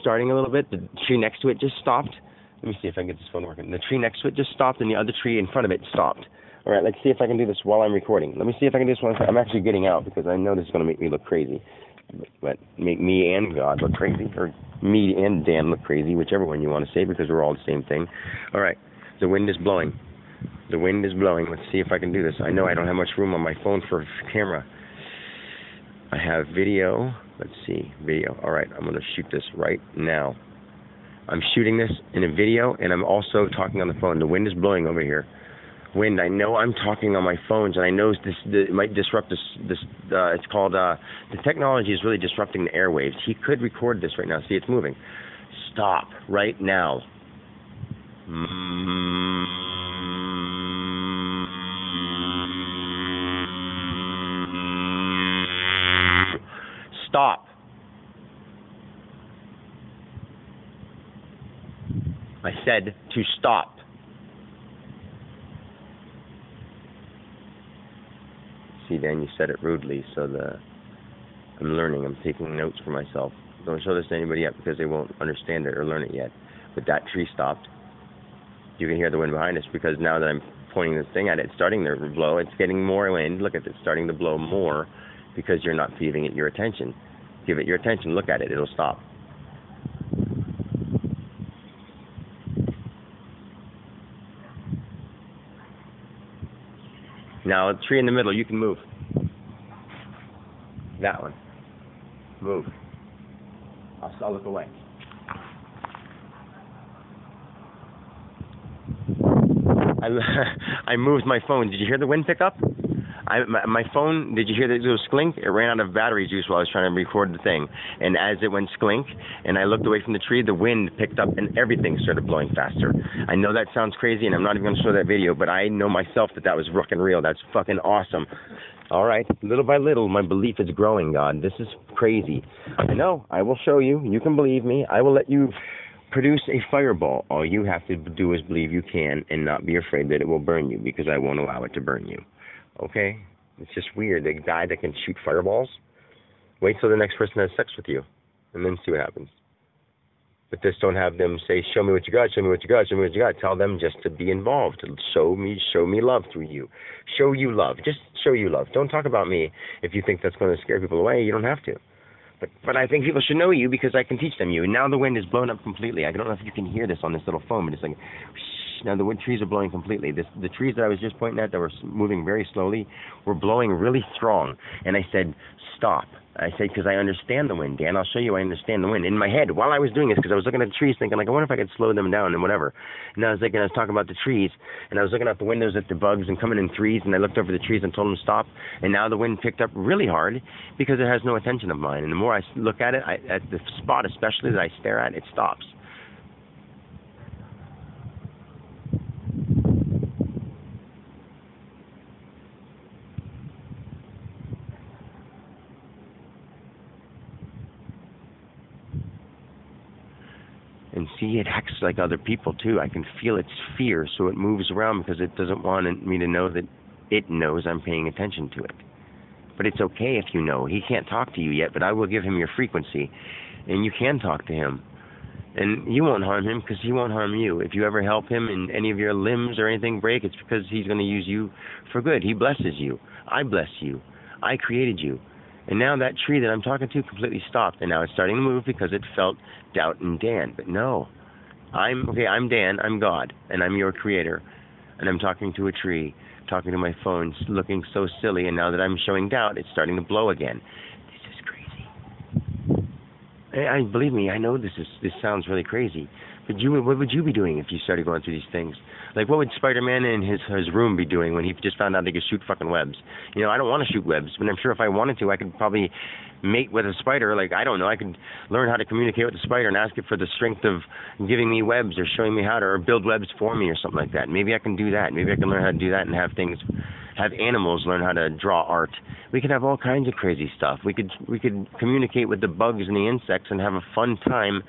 starting a little bit. The tree next to it just stopped. Let me see if I can get this phone working. The tree next to it just stopped, and the other tree in front of it stopped. All right, let's see if I can do this while I'm recording. Let me see if I can do this while I'm actually getting out, because I know this is going to make me look crazy. But make me and God look crazy, or me and Dan look crazy, whichever one you want to say, because we're all the same thing. All right, the wind is blowing. The wind is blowing. Let's see if I can do this. I know I don't have much room on my phone for camera. I have video. Let's see, video. All right, I'm going to shoot this right now. I'm shooting this in a video, and I'm also talking on the phone. The wind is blowing over here. Wind. I know I'm talking on my phones, and I know it might disrupt this. It's called the technology is really disrupting the airwaves. He could record this right now. See, it's moving. Stop right now. Stop. I said to stop. See, Dan, you said it rudely, so I'm learning. I'm taking notes for myself. Don't show this to anybody yet because they won't understand it or learn it yet. But that tree stopped. You can hear the wind behind us because now that I'm pointing this thing at it, it's starting to blow. It's getting more wind. Look at it. It's starting to blow more because you're not giving it your attention. Give it your attention. Look at it. It'll stop. Now, the tree in the middle, you can move. That one. Move. I'll look away. I moved my phone. Did you hear the wind pick up? My phone, did you hear that little sklink? It ran out of battery juice while I was trying to record the thing. And as it went sklink, and I looked away from the tree, the wind picked up and everything started blowing faster. I know that sounds crazy, and I'm not even going to show that video, but I know myself that was fucking real. That's fucking awesome. All right, little by little, my belief is growing, God. This is crazy. I know. I will show you. You can believe me. I will let you produce a fireball. All you have to do is believe you can and not be afraid that it will burn you, because I won't allow it to burn you. Okay? It's just weird. The guy that can shoot fireballs, wait till the next person has sex with you, and then see what happens. But just don't have them say, show me what you got, show me what you got, show me what you got. Tell them just to be involved. Show me love through you. Show you love. Just show you love. Don't talk about me if you think that's going to scare people away. You don't have to. But I think people should know you because I can teach them you. And now the wind is blown up completely. I don't know if you can hear this on this little phone, but it's like, whoosh. Now the wind trees are blowing completely. The trees that I was just pointing at that were moving very slowly were blowing really strong. And I said, stop. I said, because I understand the wind, Dan. I'll show you I understand the wind. In my head, while I was doing this, because I was looking at the trees thinking, like, I wonder if I could slow them down and whatever. And I was thinking, I was talking about the trees, and I was looking out the windows at the bugs and coming in threes, and I looked over the trees and told them to stop. And now the wind picked up really hard because it has no attention of mine. And the more I look at it, at the spot especially that I stare at, it stops. And see, it acts like other people too. I can feel its fear, so it moves around because it doesn't want me to know that it knows I'm paying attention to it. But it's okay if you know. He can't talk to you yet, but I will give him your frequency, and you can talk to him. And you won't harm him because he won't harm you. If you ever help him and any of your limbs or anything break, it's because he's going to use you for good. He blesses you. I bless you. I created you. And now that tree that I'm talking to completely stopped, and now it's starting to move because it felt doubt in Dan. But no, I'm Dan, I'm God, and I'm your creator, and I'm talking to a tree, talking to my phone, looking so silly, and now that I'm showing doubt, it's starting to blow again. This is crazy. Believe me, I know this sounds really crazy, but what would you be doing if you started going through these things? Like, what would Spider-Man in his room be doing when he just found out he could shoot fucking webs? You know, I don't want to shoot webs, but I'm sure if I wanted to, I could probably mate with a spider. Like, I don't know, I could learn how to communicate with the spider and ask it for the strength of giving me webs or showing me how to, or build webs for me or something like that. Maybe I can do that. Maybe I can learn how to do that and have animals learn how to draw art. We could have all kinds of crazy stuff. We could communicate with the bugs and the insects and have a fun time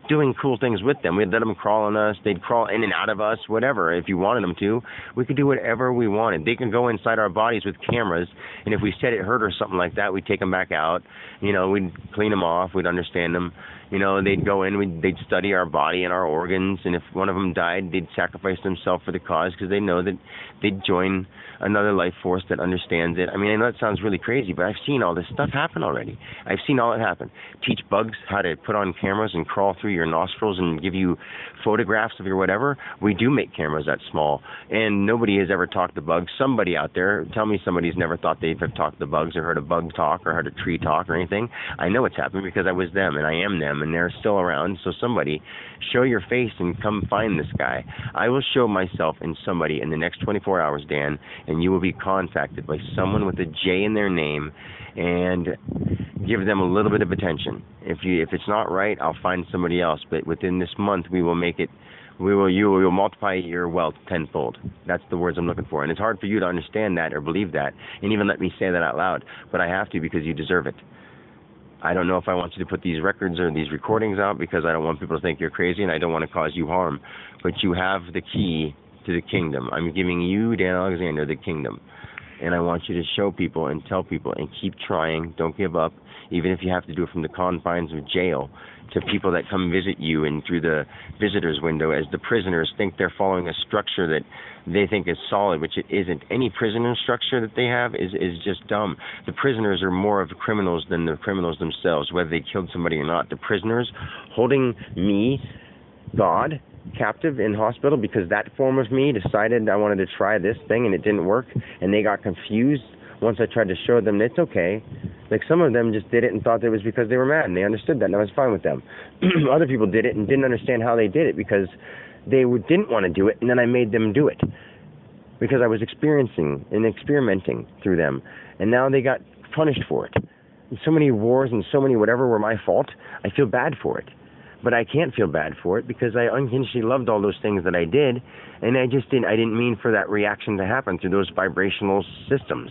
doing cool things with them. We'd let them crawl on us. They'd crawl in and out of us, whatever, if you wanted them to. We could do whatever we wanted. They can go inside our bodies with cameras, and if we said it hurt or something like that, we'd take them back out. You know, we'd clean them off. We'd understand them. You know, they'd go in, they'd study our body and our organs, and if one of them died, they'd sacrifice themselves for the cause because they know that they'd join another life force that understands it. I mean, I know it sounds really crazy, but I've seen all this stuff happen already. I've seen all it happen. Teach bugs how to put on cameras and crawl through your nostrils and give you photographs of your whatever. We do make cameras that small, and nobody has ever talked to bugs. Somebody out there, tell me somebody's never thought they've talked to bugs or heard a bug talk or heard a tree talk or anything. I know it's happened because I was them, and I am them, and they're still around. So somebody, show your face and come find this guy. I will show myself in somebody in the next 24 hours, Dan, and you will be contacted by someone with a J in their name, and give them a little bit of attention. If it's not right, I'll find somebody else. But within this month, we will make it. You will multiply your wealth tenfold. That's the words I'm looking for. And it's hard for you to understand that or believe that, and even let me say that out loud. But I have to because you deserve it. I don't know if I want you to put these records or these recordings out because I don't want people to think you're crazy, and I don't want to cause you harm. But you have the key to the kingdom. I'm giving you, Dan Alexander, the kingdom. And I want you to show people and tell people and keep trying. Don't give up, even if you have to do it from the confines of jail, to people that come visit you and through the visitor's window as the prisoners think they're following a structure that they think is solid, which it isn't. Any prisoner structure that they have is just dumb. The prisoners are more of criminals than the criminals themselves, whether they killed somebody or not. The prisoners holding me, God, captive in hospital because that form of me decided I wanted to try this thing and it didn't work, and they got confused once I tried to show them it's okay. Like, some of them just did it and thought it was because they were mad, and they understood that, and I was fine with them. Other people did it and didn't understand how they did it because they didn't want to do it, and then I made them do it because I was experiencing and experimenting through them, and now they got punished for it. And so many wars and so many whatever were my fault. I feel bad for it. But I can't feel bad for it because I unconditionally loved all those things that I did, and I didn't mean for that reaction to happen through those vibrational systems,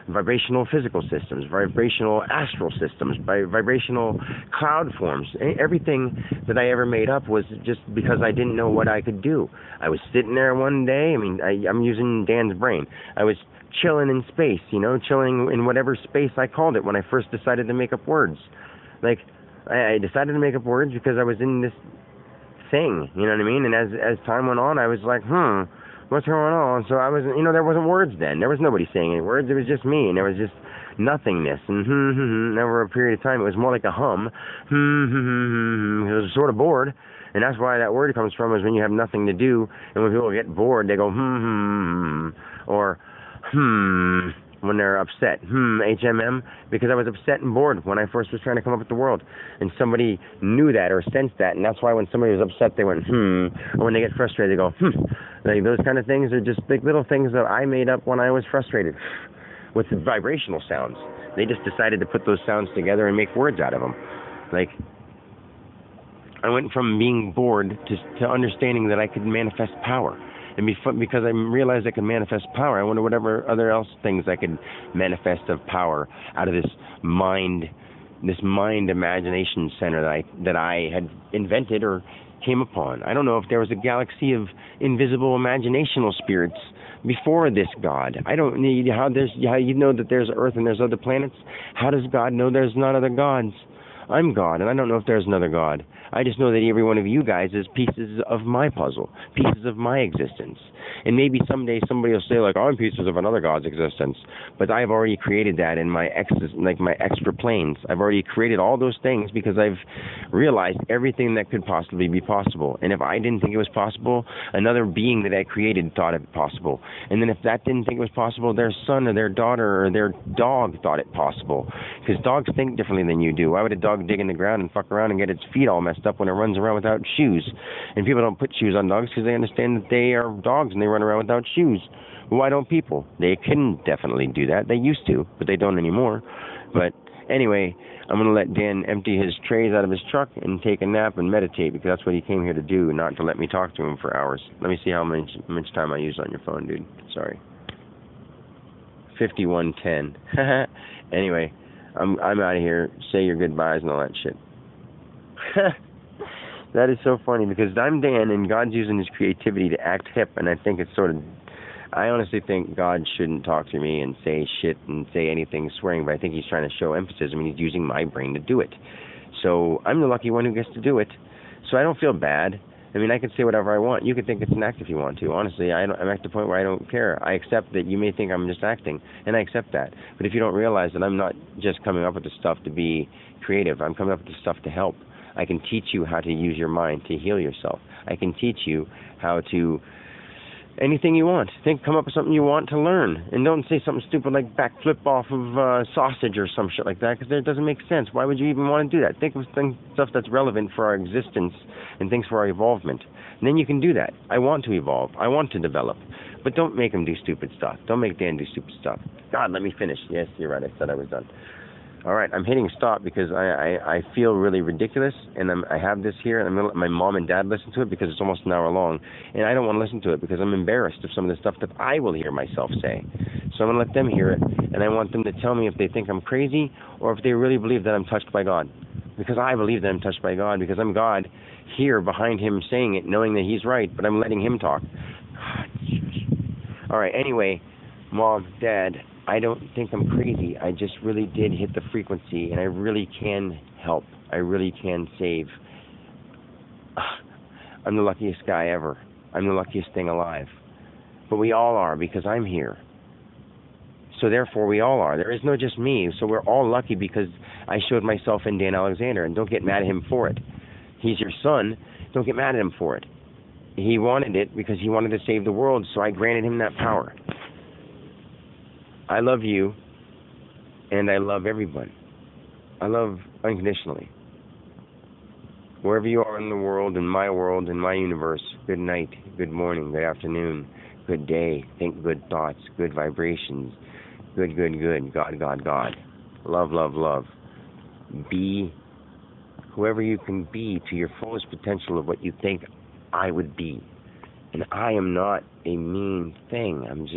vibrational physical systems, vibrational astral systems, vibrational cloud forms. Everything that I ever made up was just because I didn't know what I could do. I was sitting there one day, I'm using Dan's brain. I was chilling in space, chilling in whatever space I called it when I first decided to make up words. Like, I decided to make up words because I was in this thing, you know what I mean? And as time went on, I was like, what's going on? So I was, there wasn't words then. There was nobody saying any words. It was just me, and there was just nothingness. And over a period of time, it was more like a hum. I was sort of bored, and that's why that word comes from, is when you have nothing to do, and when people get bored, they go or when they're upset, HMM, because I was upset and bored when I first was trying to come up with the world, and somebody knew that or sensed that, and that's why when somebody was upset, they went or when they get frustrated, they go Like, those kind of things are just like little things that I made up when I was frustrated with the vibrational sounds. They just decided to put those sounds together and make words out of them. Like, I went from being bored to understanding that I could manifest power. And because I realized I could manifest power, I wonder whatever other else things I could manifest of power out of this mind imagination center that I had invented or came upon. I don't know if there was a galaxy of invisible imaginational spirits before this God. I don't need how you know that there's Earth and there's other planets. How does God know there's not other gods? I'm God, and I don't know if there's another God. I just know that every one of you guys is pieces of my puzzle, pieces of my existence. And maybe someday somebody will say, like, I'm pieces of another God's existence. But I've already created that in my extra planes. I've already created all those things because I've realized everything that could possibly be possible. And if I didn't think it was possible, another being that I created thought it possible. And then if that didn't think it was possible, their son or their daughter or their dog thought it possible. Because dogs think differently than you do. Why would a dog dig in the ground and fuck around and get its feet all messed up when it runs around without shoes? And people don't put shoes on dogs because they understand that they are dogs and they run around without shoes. Why don't people? They can definitely do that. They used to, but they don't anymore. But anyway, I'm going to let Dan empty his trays out of his truck and take a nap and meditate, because that's what he came here to do, not to let me talk to him for hours. Let me see how much time I used on your phone, dude. Sorry. 51:10. Anyway, I'm out of here. Say your goodbyes and all that shit. That is so funny, because I'm Dan and God's using his creativity to act hip, and I think it's I honestly think God shouldn't talk to me and say shit and say anything swearing, but I think he's trying to show emphasis. I mean, he's using my brain to do it. So I'm the lucky one who gets to do it. So I don't feel bad. I mean, I can say whatever I want. You could think it's an act if you want to. Honestly, I'm at the point where I don't care. I accept that you may think I'm just acting, and I accept that. But if you don't realize that I'm not just coming up with the stuff to be creative, I'm coming up with the stuff to help. I can teach you how to use your mind to heal yourself. I can teach you how to anything you want. Come up with something you want to learn, and don't say something stupid like backflip off of sausage or some shit like that, because it doesn't make sense. Why would you even want to do that? Think of stuff that's relevant for our existence and things for our evolvement. And then you can do that. I want to evolve. I want to develop. But don't make him do stupid stuff. Don't make Dan do stupid stuff. God, let me finish. Yes, you're right. I said I was done. All right, I'm hitting stop because I feel really ridiculous, and I have this here, and I'm going to let my mom and dad listen to it because it's almost an hour long, and I don't want to listen to it because I'm embarrassed of some of the stuff that I will hear myself say. So I'm going to let them hear it, and I want them to tell me if they think I'm crazy or if they really believe that I'm touched by God. Because I believe that I'm touched by God, because I'm God here behind him saying it, knowing that he's right, but I'm letting him talk. All right, anyway, Mom, Dad, I don't think I'm crazy. I just really did hit the frequency, and I really can help. I really can save. I'm the luckiest guy ever. I'm the luckiest thing alive. But we all are, because I'm here. So therefore, we all are. There is no just me. So we're all lucky because I showed myself in Dan Alexander, and don't get mad at him for it. He's your son. Don't get mad at him for it. He wanted it because he wanted to save the world, so I granted him that power. I love you, and I love everyone. I love unconditionally. Wherever you are in the world, in my universe, good night, good morning, good afternoon, good day. Think good thoughts, good vibrations, good, God, God, God. Love, love, love. Be whoever you can be to your fullest potential of what you think I would be. And I am not a mean thing. I was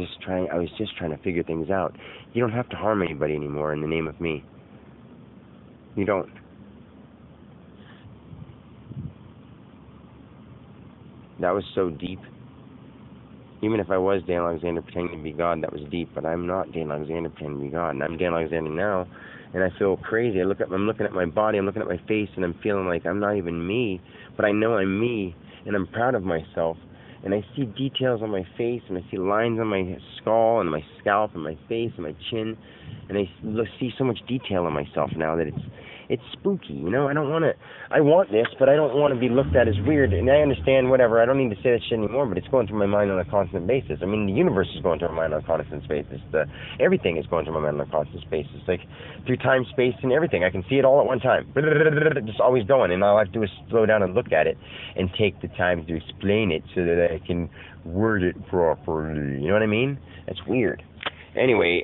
just trying to figure things out. You don't have to harm anybody anymore in the name of me. You don't. That was so deep. Even if I was Dan Alexander pretending to be God, that was deep, but I'm not Dan Alexander pretending to be God, and I'm Dan Alexander now, and I feel crazy. I'm looking at my body, I'm looking at my face, and I'm feeling like I'm not even me, but I know I'm me, and I'm proud of myself, and I see details on my face, and I see lines on my skull, and my scalp, and my face, and my chin, and I see so much detail in myself now that it's spooky, you know. I want this, but I don't want to be looked at as weird, and I understand, whatever, I don't need to say that shit anymore, but it's going through my mind on a constant basis. I mean, the universe is going through my mind on a constant basis. Everything is going through my mind on a constant basis, like through time, space, and everything. I can see it all at one time, just always going, and all I have to do is slow down and look at it, and take the time to explain it so that I can word it properly, you know what I mean? That's weird. Anyway,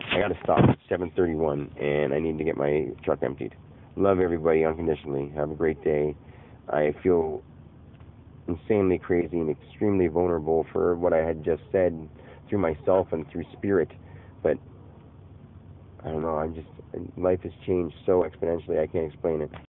I gotta stop. It's 7:31, and I need to get my truck emptied. Love everybody unconditionally. Have a great day. I feel insanely crazy and extremely vulnerable for what I had just said through myself and through spirit. But I don't know. Life has changed so exponentially. I can't explain it.